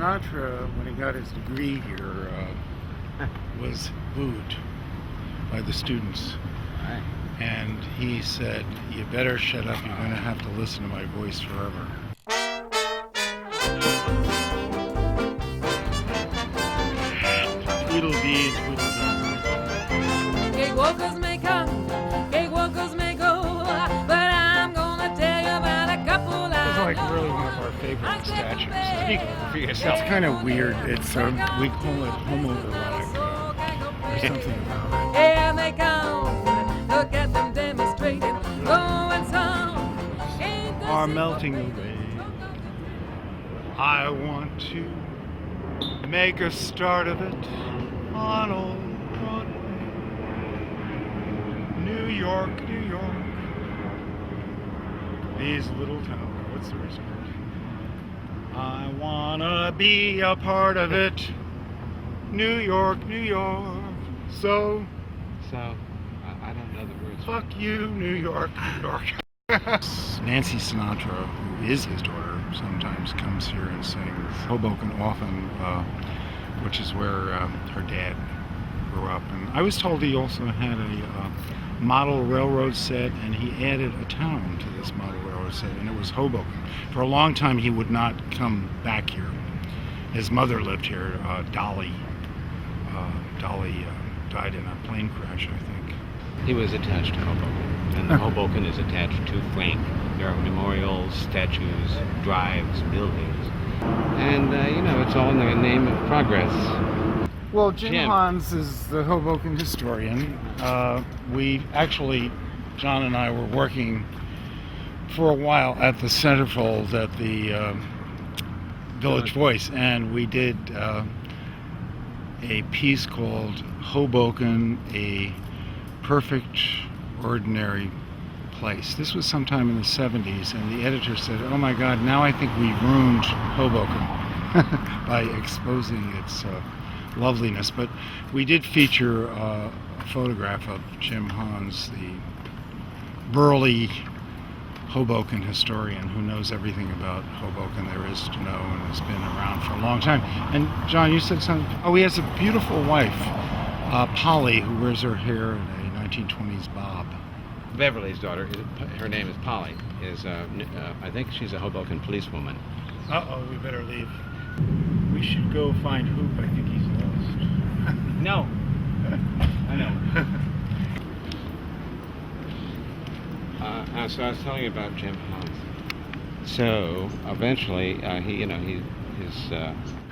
Sinatra, when he got his degree here, was booed by the students. Right. And he said, "You better shut up, you're going to have to listen to my voice forever." Tweedledee, tweedledee. Cakewalkers may come, cakewalkers may go, but I'm gonna tell you about a couple This is like really one of our favorite statues. Speak for yourself. It's kind of weird. It's we call it homoerotic. There's something about it. Here they come, look at them demonstrating, going some. Are melting away. I want to make a start of it on old Broadway. New York, New York. These little towns. What's the rest of it? I wanna be a part of it. New York, New York. So I don't know the words. fuck you, New York, New York. Nancy Sinatra, who is his daughter, sometimes comes here and sings. Hoboken often, which is where her dad grew up. And I was told he also had a model railroad set, and he added a town to this model railroad set, and it was Hoboken. For a long time, he would not come back here. His mother lived here, Dolly. Dolly died in a plane crash, I think. He was attached to Hoboken, and the Hoboken is attached to Frank. There are memorials, statues, drives, buildings, and it's all in the name of progress. Well, Jim Jim. Hans is the Hoboken historian. John and I were working for a while at the centerfold at the Village Voice, and we did a piece called Hoboken, a Perfect Ordinary Place. This was sometime in the 70s, and the editor said, "Oh my God, now I think we've ruined Hoboken by exposing its loveliness." But we did feature a photograph of Jim Hans, the burly Hoboken historian who knows everything about Hoboken there is to know and has been around for a long time. And John, you said something. Oh, he has a beautiful wife, Polly, who wears her hair in a 1920s bob. Beverly's daughter, her name is Polly, I think she's a Hoboken policewoman. Uh-oh, we better leave. We should go find Hoop. I think he's lost. No. I know. So I was telling you about Jim Hans. So eventually, his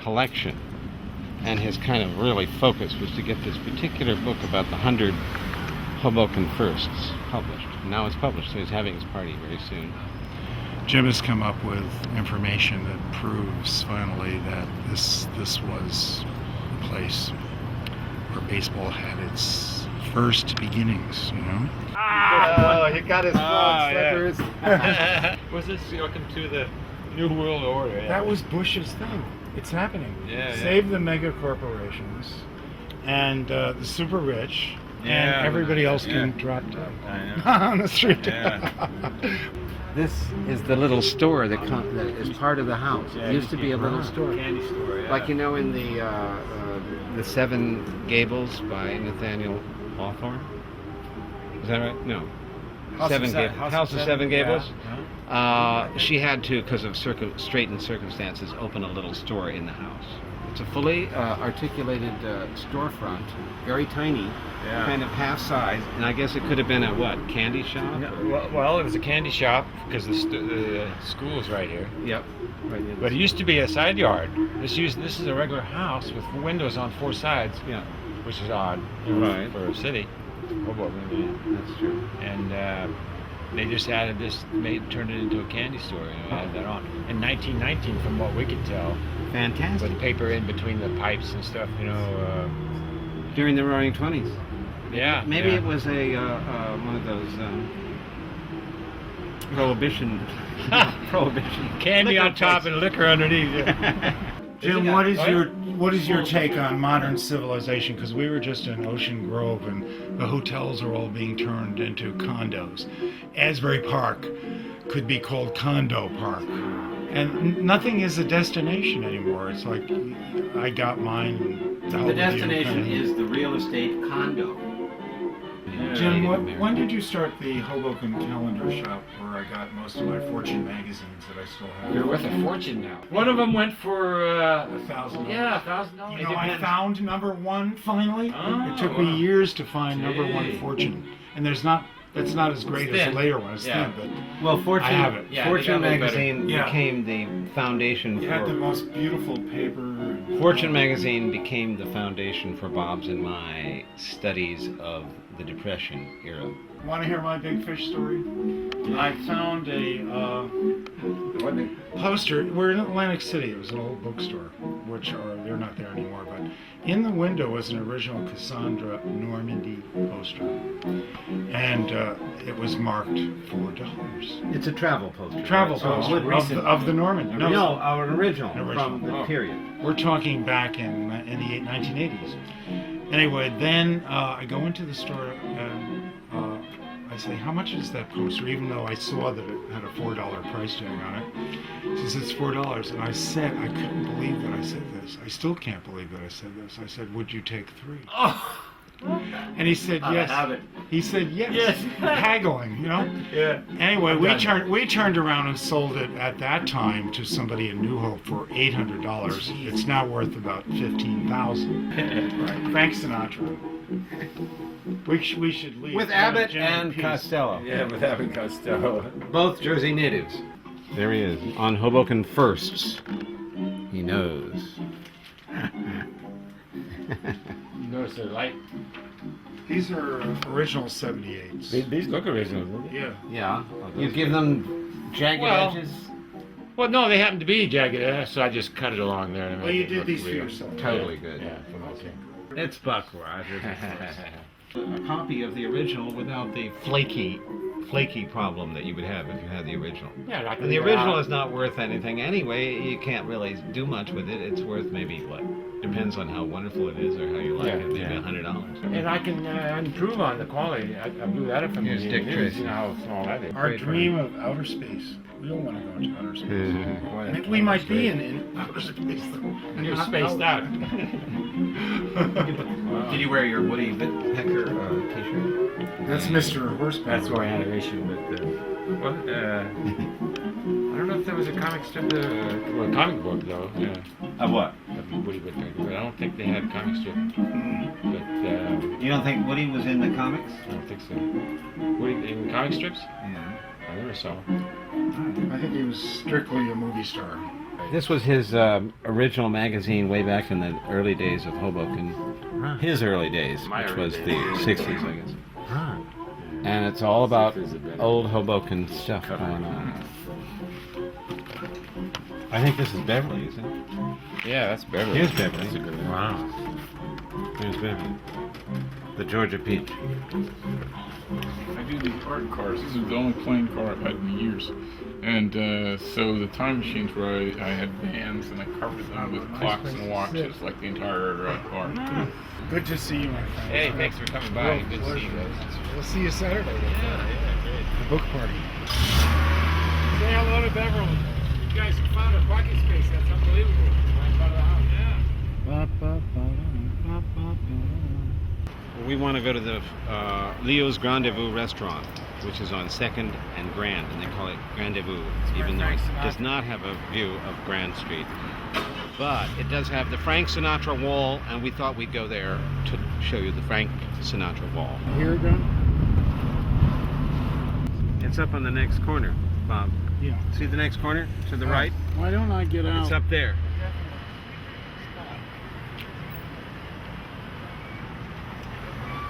collection and his kind of really focus was to get this particular book about the 100 Hoboken firsts published. Now it's published, so he's having his party very soon. Jim has come up with information that proves finally that this was the place where baseball had its first beginnings, Oh, he got his frog slippers. Yeah. Was this welcome to the New World Order? Yeah. That was Bush's thing. It's happening. Yeah, Save the mega corporations and the super rich, and everybody else can drop dead on the street. Yeah. This is the little store that is part of the house. Yeah, It used to be a little store. Candy store, yeah. Like, in the Seven Gables by Nathaniel Hawthorne. Is that right? No. House of Seven Gables. Yeah. She had to, because of straitened circumstances, open a little store in the house. It's a fully articulated storefront, very tiny, kind of half size, and I guess it could have been a candy shop? No, well, it was a candy shop because the school is right here. Yep. Right near the But it used to be a side yard. This is a regular house with windows on four sides, Yeah, which is odd Right. for a city. Hoboken, that's true. and they just added this, turned it into a candy store. Added that on in 1919, from what we could tell, Fantastic. with paper in between the pipes and stuff. During the Roaring '20s. Yeah. Maybe yeah. it was a one of those prohibition Candy liquor on top places. and liquor underneath. Jim, what is your take on modern civilization? Because we were just in Ocean Grove, and the hotels are all being turned into condos. Asbury Park could be called Condo Park. And nothing is a destination anymore. It's like I got mine. And The hell with you, destination kinda. is the real estate condo. Jim, when did you start the Hoboken calendar shop where I got most of my Fortune magazines that I still have? You're worth a fortune now. One of them went for $1,000. yeah, $1,000. You know, I found number one finally. Oh, It took me wow. years to find number one Gee. Fortune, and that's not as great as thin. the later one. It's Yeah. thin, Well, Fortune, I have it. Yeah, they Fortune got a little magazine better. Yeah. became the foundation but it had the for. most beautiful paper. Fortune magazine became the foundation for Bob's and my studies of the Depression era. Want to hear my big fish story? I found a poster. We're in Atlantic City. It was an old bookstore, they're not there anymore. But in the window was an original Cassandra Normandy poster, and it was marked $4. It's a travel poster. Travel So poster of the Normandy. No, our original, Original. from the period. We're talking back in the 1980s. Anyway, then I go into the store and I say, how much is that poster? Even though I saw that it had a $4 price tag on it. She says, it's $4. And I said, I couldn't believe that I said this. I still can't believe that I said this. I said, would you take 3? Oh. And he said, yes. have it. He said, yes. Yes. Haggling, you know? Yeah. Anyway, Done. we turned around and sold it at that time to somebody in New Hope for $800. It's now worth about $15,000. Frank Sinatra. We should leave. With Go to Abbott Jim in and peace. Costello. Yeah, with Abbott Costello. Both Jersey natives. There he is, on Hoboken Firsts. He knows. You notice the light. These are original 78s. These look original. Don't they? Yeah. Yeah. You give them jagged Well, edges? Well, no, they happen to be jagged, so I just cut it along there. And Well, made you it did look these for real. yourself. Totally good. Yeah, for myself. It's Buck Rogers. A copy of the original without the flaky problem that you would have if you had the original. Yeah, like And the original is not worth anything anyway. You can't really do much with it. It's worth maybe what? Depends on how wonderful it is or how you like Yeah, it. Maybe yeah. $100. And I can improve on the quality. I blew that up from Here's the Dick news. Tracy. You know how small that is. Our Great dream of outer space. We don't want to go into outer space. And we might be in outer space. Though. You're spaced out. Did you wear your Woody Woodpecker t-shirt? That's Mr. Horsepower. That's why I had a issue with I don't know if there was a comic strip, or a comic book though. Yeah, Of what? of Woody Woodpecker, but I don't think they had comic strip. But You don't think Woody was in the comics? I don't think so. Woody in comic strips? Yeah. I never saw. I think he was strictly a movie star. This was his original magazine way back in the early days of Hoboken. His early days, My which early was days. the 60s, I guess. And it's all about 60s have been old Hoboken stuff cut going off. on. I think this is Beverly, isn't it? Yeah, that's Beverly. Here's Beverly. That's a good one. Wow. Here's Beverly. The Georgia Peach. I do these art cars. This is the only playing car I've had in years. And so the time machines where I had bands and I covered them with clocks and watches, like the entire car. Good to see you, my friend. Hey, thanks for coming by. Good to see you guys. We'll see you Saturday. The book party. Say hello to Beverly. You guys found a parking space. That's unbelievable. Right in front of the house. We want to go to the Leo's Grandezvous restaurant, which is on 2nd and Grand, and they call it Grandezvous, even though it does not have a view of Grand Street. But it does have the Frank Sinatra wall, and we thought we'd go there to show you the Frank Sinatra wall. Here again? It's up on the next corner, Bob. Yeah. See the next corner to the right? Why don't I get out? It's up there.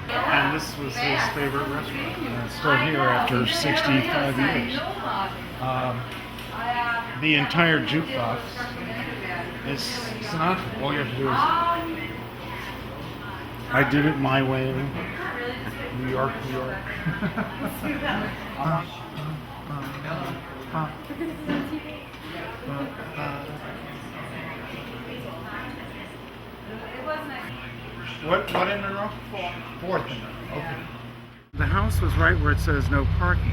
And this was his favorite restaurant. And it's still here after 65 years. The entire jukebox is Sinatra. All you have to do is... I did it my way. New York, New York. What in the row? Fourth in the row. Okay. The house was right where it says no parking.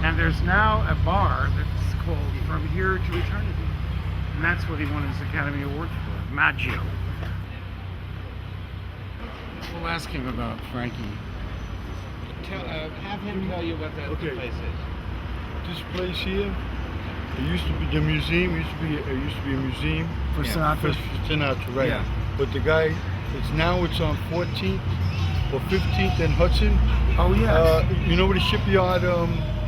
And there's now a bar that's called From Here to Eternity. And that's what he won his Academy Award for, Maggio. We'll ask him about Frankie. Have him tell you what that Okay. place is. This place here, it used to be the museum. It used to be a museum For Yeah. Sinatra. for Sinatra, right? Yeah. But the guy, it's on 14th or 15th and Hudson. Oh, yeah. You know where the shipyard?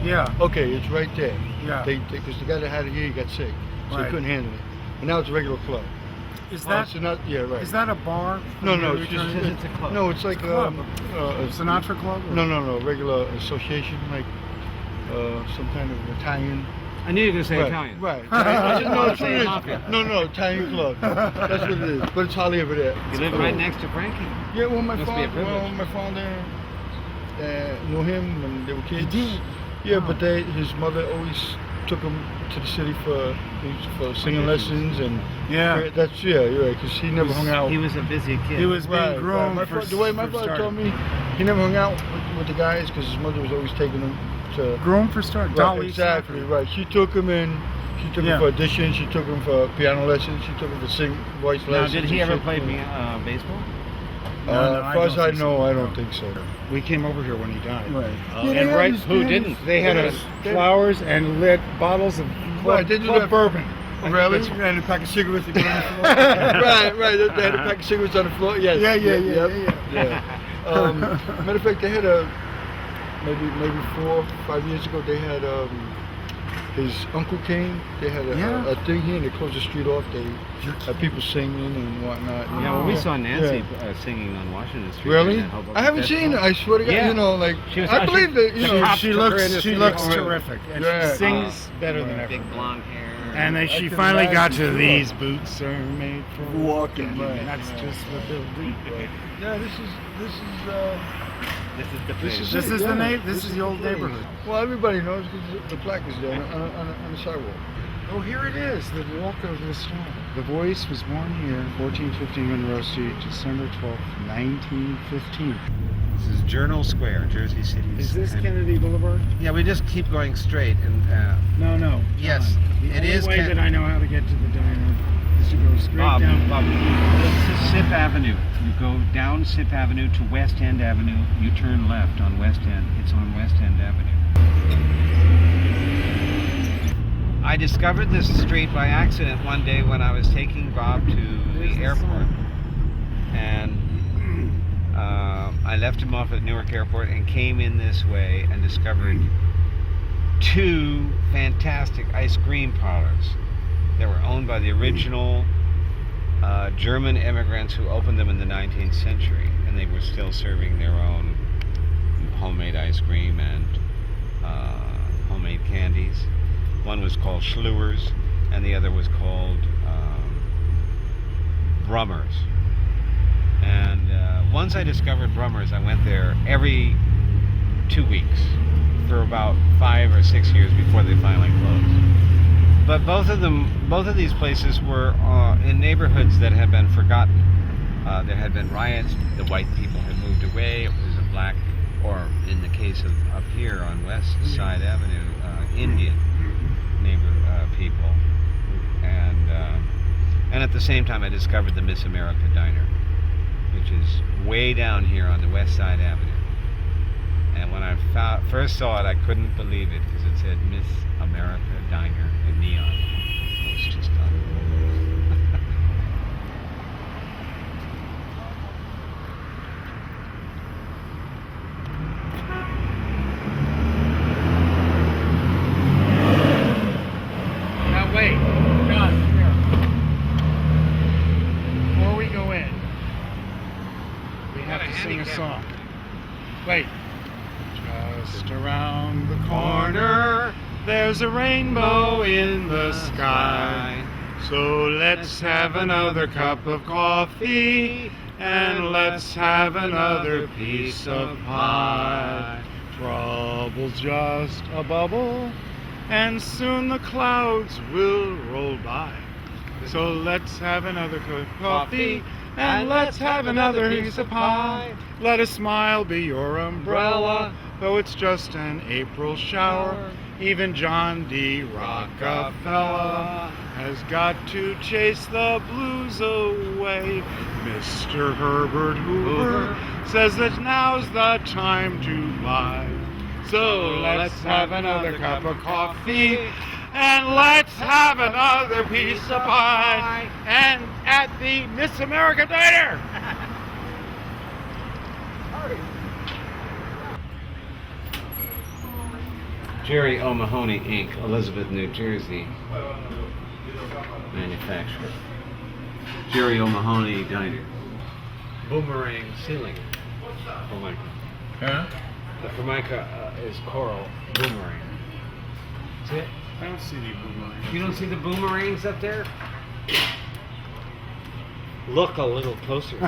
Yeah. Okay, it's right there. Yeah. Because the guy that had it here, he got sick, so Right. he couldn't handle it. But now it's a regular club. Is that Yeah, right. is that a bar? No, From no, Here it's to just Eternity? It's a club. no, it's like It's a club. a Sinatra Club? or- No, regular association, like some kind of Italian. I knew you were going to say right, Italian. Right. I didn't know that's what it is. Mafia. No, Italian club. That's what it is. But it's hardly ever there. You live right next to Frankie. Yeah, well, my Must be a privilege. father knew him when they were kids. He did? Yeah, Oh. but his mother always took him to the city for singing lessons and Yeah. that's you're right, because he never hung out. He was a busy kid. He was being Right, groomed My for the way my for father starting. told me, he never hung out with the guys because his mother was always taking him to. Groomed for start. Right, Dolly exactly, Sanford. right. She took him in. She took Yeah. him for auditions. She took him for piano lessons. She took him for voice Now, lessons. did he and ever shit. play baseball? No, As far as I don't think know, so. I don't think so. We came over here when he died. Right. And right, who didn't? They had us flowers and lit bottles of Right, they do club that- bourbon. Really? And a pack of cigarettes to go on the floor. right. They had a pack of cigarettes on the floor. Yes. Yeah. Matter of fact, they had maybe 4 or 5 years ago. They had his uncle came. They had a thing here, and they closed the street off. They had people singing and whatnot. Yeah, well, we saw Nancy Yeah. Singing on Washington Street. Really? in that Hoboken I haven't Festival. seen it. I swear to God. Yeah. You know, like She was- I believe that. You know, She took her in the looks studio. terrific, and Yeah. she sings better than ever. Big blonde hair. And then I she can finally got to imagine, these boots are made for walking. Right. And that's just what they'll do. yeah. This This is the This place. is This it, is the yeah. name. This is the old place. neighborhood. Well, everybody knows because the plaque is there on the sidewalk. Oh, here it is. The walk of the star. The Voice was born here, 1415 Monroe Street, December 12th, 1915. This is Journal Square, Jersey City. Is this Kennedy Boulevard? Yeah, we just keep going straight and. No. John. Yes, The it only is way Ken- that I know how to get to the diner is to go straight Bob, down. this is Sip Avenue. You go down Sip Avenue to West End Avenue. You turn left on West End. It's on West End Avenue. I discovered this street by accident one day when I was taking Bob to the airport. And I left him off at Newark Airport and came in this way and discovered 2 fantastic ice cream parlors that were owned by the original German immigrants who opened them in the 19th century, and they were still serving their own homemade ice cream and homemade candies. One was called Schluer's, and the other was called Brummers. And once I discovered Brummers, I went there every 2 weeks for about 5 or 6 years before they finally closed. But both of these places were in neighborhoods that had been forgotten. There had been riots. The white people had moved away. It was a black, or in the case of up here on West Side Avenue, Indian people. And at the same time, I discovered the Miss America Diner, which is way down here on the West Side Avenue. And when I first saw it, I couldn't believe it because it said Miss America Diner in neon. It was just unbelievable. Now wait, John, here. Before we go in, we have to sing a song. Wait. Just around the corner, there's a rainbow in the sky. So let's have another cup of coffee, and let's have another piece of pie. Trouble's just a bubble, and soon the clouds will roll by. So let's have another cup of coffee, and let's have another piece of pie. Let a smile be your umbrella, though it's just an April shower. Even John D. Rockefeller has got to chase the blues away. Mr. Herbert Hoover says that now's the time to buy. So let's have another cup of coffee, and let's have another piece of pie, and at the Miss America Diner. Jerry O'Mahony Inc., Elizabeth, New Jersey, manufacturer. Jerry O'Mahony Diner. Boomerang ceiling. Formica. Huh? The Formica is coral boomerang. See it? I don't see any boomerangs. You don't see the boomerangs up there? Look a little closer.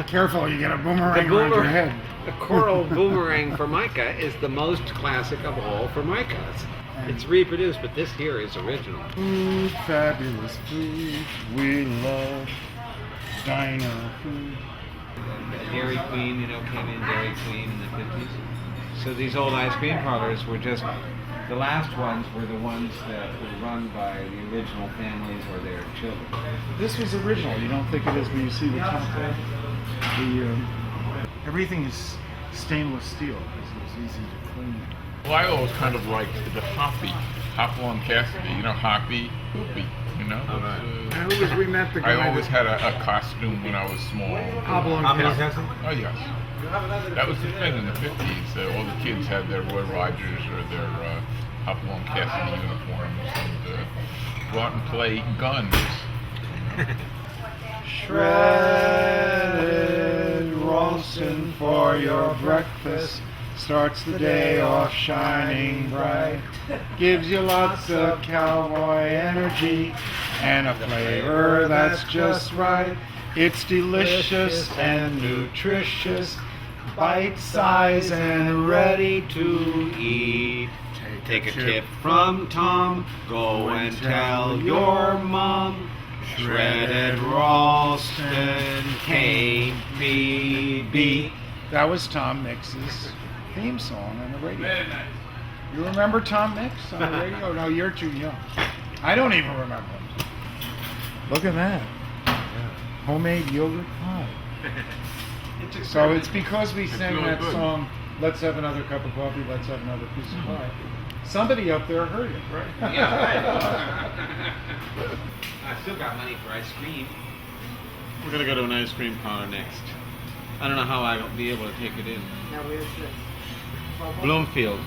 Careful, you get a boomerang around your head. The coral boomerang formica is the most classic of all formicas. It's reproduced, but this here is original. Food, fabulous food, we love diner food. Dairy Queen, came in Dairy Queen in the 50s. So these old ice cream parlors were just, the last ones were the ones that were run by the original families or their children. This was original. You don't think it is when you see the top there? Everything is stainless steel because it's easy to clean. Well, I always kind of liked the Hopalong Cassidy, Hoppy, Hoopy, And who was we met the guy? I always had a costume when I was small. Hopalong Cassidy. Oh, yes. That was the thing in the 50s. All the kids had their Roy Rogers or their Hopalong Cassidy uniforms and go out and play guns. Shredded Ralston for your breakfast. Starts the day off shining bright. Gives you lots of cowboy energy and a flavor that's just right. It's delicious and nutritious, bite size and ready to eat. Take a tip from Tom, go and tell your mom. Shredded Ralston can't be beat. That was Tom Mix's theme song on the radio. You remember Tom Mix on the radio? No, you're too young. I don't even remember him. Look at that. Homemade yogurt pie. So it's because we sang really that good. song, Let's Have Another Cup of Coffee, Let's Have Another Piece of Pie. Somebody up there heard it, right? Yeah. I still got money for ice cream. We're gonna go to an ice cream parlor next. I don't know how I'll be able to take it in. Now where's this? Bloomfield.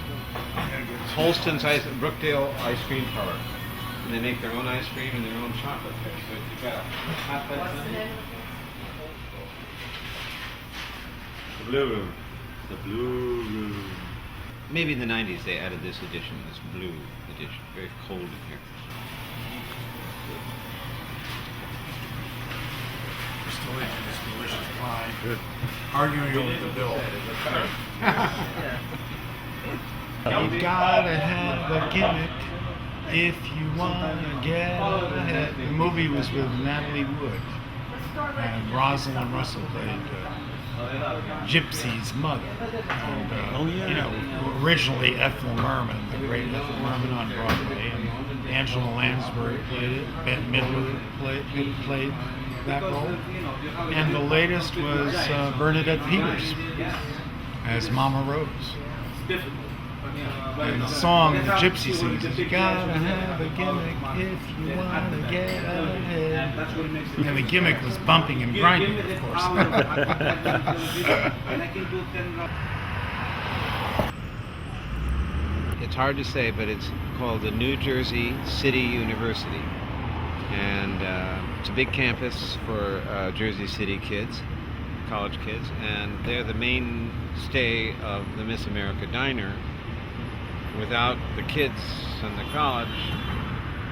Holston's Brookdale Ice Cream Parlor. And they make their own ice cream and their own chocolate. So you got hot fudge. The blue room. The blue room. Maybe in the 90s they added this edition, this blue edition. Very cold in here. We're still eating this delicious pie. Good. Arguing over the bill. You gotta have a gimmick if you wanna get ahead. The movie was with Natalie Wood, and Rosalind Russell played Gypsy's mother. And, originally Ethel Merman, the great Ethel Merman on Broadway, and Angela Lansbury played it. Bette Midler played that role. And the latest was Bernadette Peters as Mama Rose. And the song the Gypsy sings is, you gotta have a gimmick if you wanna get ahead. And the gimmick was bumping and grinding, of course. It's hard to say, but it's called the New Jersey City University. And it's a big campus for Jersey City kids, college kids, and they're the mainstay of the Miss America Diner. Without the kids and the college,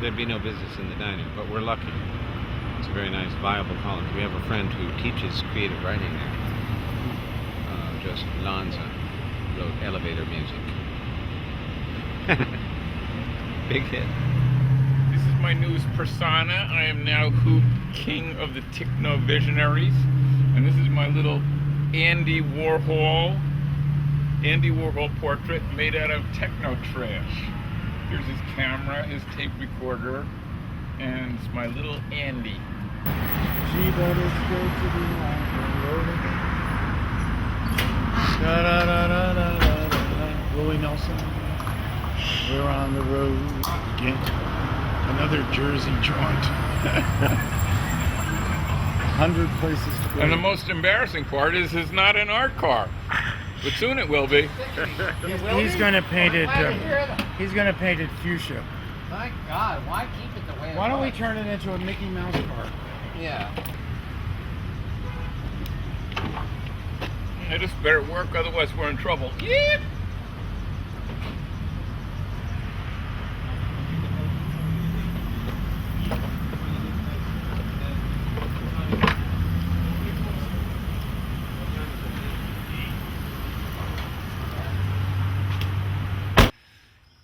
there'd be no business in the diner, but we're lucky. It's a very nice, viable college. We have a friend who teaches creative writing there. Just Lanza wrote elevator music. Big hit. This is my newest persona. I am now Hoop King of the Techno Visionaries. And this is my little Andy Warhol Andy Warhol portrait made out of techno trash. Here's his camera, his tape recorder, and it's my little Andy. She better go to the road again. Da da da da da da da. Willie Nelson. We're on the road again. Another Jersey jaunt. 100 places to go. And the most embarrassing part is it's not an art car, but soon it will be. He's going to paint it. He's going to paint it fuchsia. My God, why keep it the way it Why don't we was? turn it into a Mickey Mouse car? Yeah. It just better work, otherwise we're in trouble. Yeah.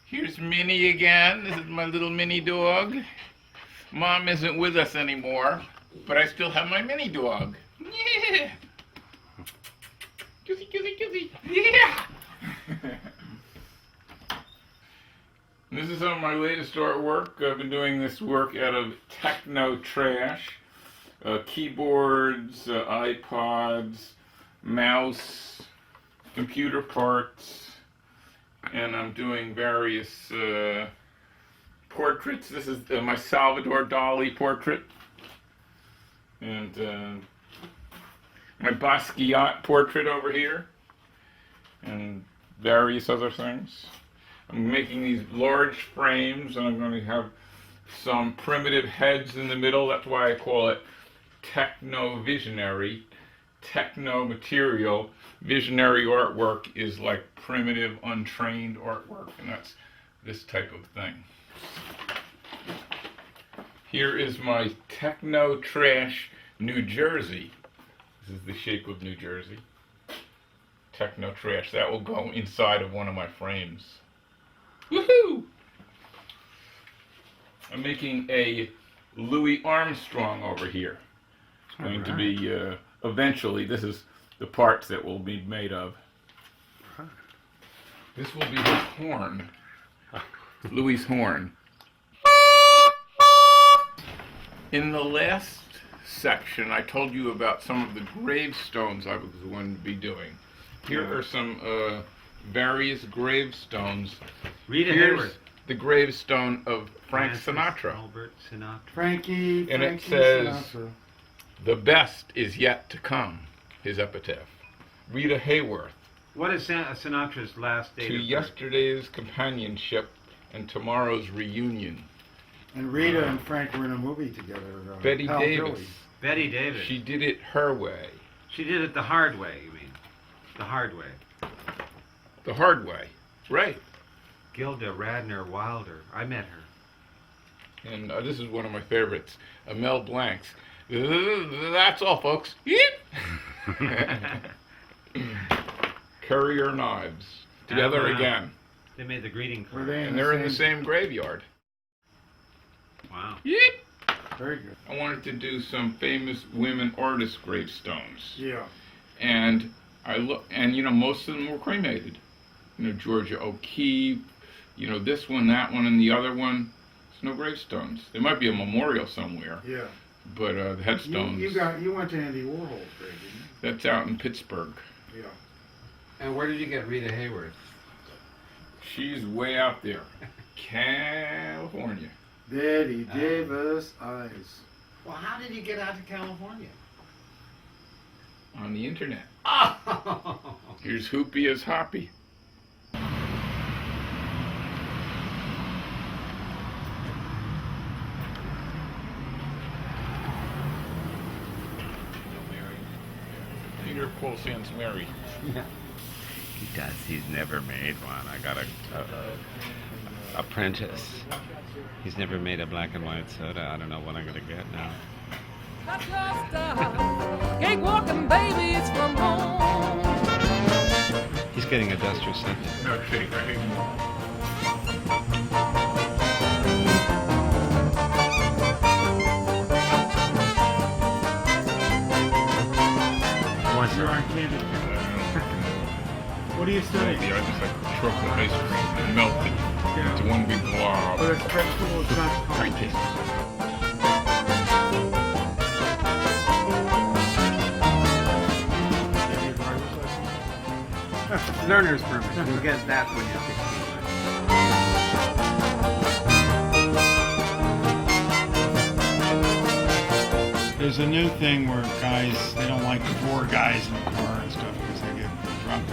Here's Minnie again. This is my little mini dog. Mom isn't with us anymore, but I still have my mini dog. Yeah. Kissy, kissy, kissy. Yeah. This is some of my latest artwork. I've been doing this work out of techno trash. Keyboards, iPods, mouse, computer parts. And I'm doing various portraits. This is my Salvador Dali portrait. And my Basquiat portrait over here. And various other things. I'm making these large frames, and I'm going to have some primitive heads in the middle. That's why I call it techno-visionary. Techno material. Visionary artwork is like primitive, untrained artwork, and that's this type of thing. Here is my techno trash New Jersey. This is the shape of New Jersey. Techno trash. That will go inside of one of my frames. Woohoo! I'm making a Louis Armstrong over here. It's going to be eventually. This is the parts that will be made of. This will be his horn. Louis' horn. In the last section, I told you about some of the gravestones I was going to be doing. Here are some various gravestones. Rita Here's Hayworth. the gravestone of Frank Sinatra. Albert Sinatra. Frankie And it says, Sinatra. "The best is yet to come," his epitaph. Rita Hayworth. What is Sinatra's last date? To of birth? yesterday's companionship and tomorrow's reunion. And Rita and Frank were in a movie together. Betty Pal Davis. Joey. Betty Davis. She did it her way. She did it the hard way, you mean? The hard way. The hard way. Right. Gilda Radner Wilder. I met her. And this is one of my favorites. Mel Blanc's. That's all, folks. Yep. Courier Knives. Together wow. again. They made the greeting Were card. they And they're in the same graveyard. Wow. Yep. Very good. I wanted to do some famous women artist gravestones. Yeah. And I look, and most of them were cremated. Georgia O'Keeffe, this one, that one, and the other one. There's no gravestones. There might be a memorial somewhere, Yeah. but the headstones. You went to Andy Warhol's grave, didn't That's out in Pittsburgh. you? Yeah. And where did you get Rita Hayworth? She's way out there, California. Betty Davis eyes. Well, how did you get out to California? On the internet. Oh! Here's Hoopy as Hoppy. Peter Paul Sans Mary. He does. He's never made one. I got a apprentice. He's never made a black and white soda. I don't know what I'm gonna get now. Touch your style. Cakewalking, baby, it's from home. He's getting a duster sent. No kidding, I hate You're on candy. What What are you studying? I just like chocolate ice cream melted into one big blob. Oh, that's French school. It's not Practice. Learner's permit. You'll get that when you're 16. There's a new thing where guys, they don't like 4 guys in a car and stuff because they get drunk.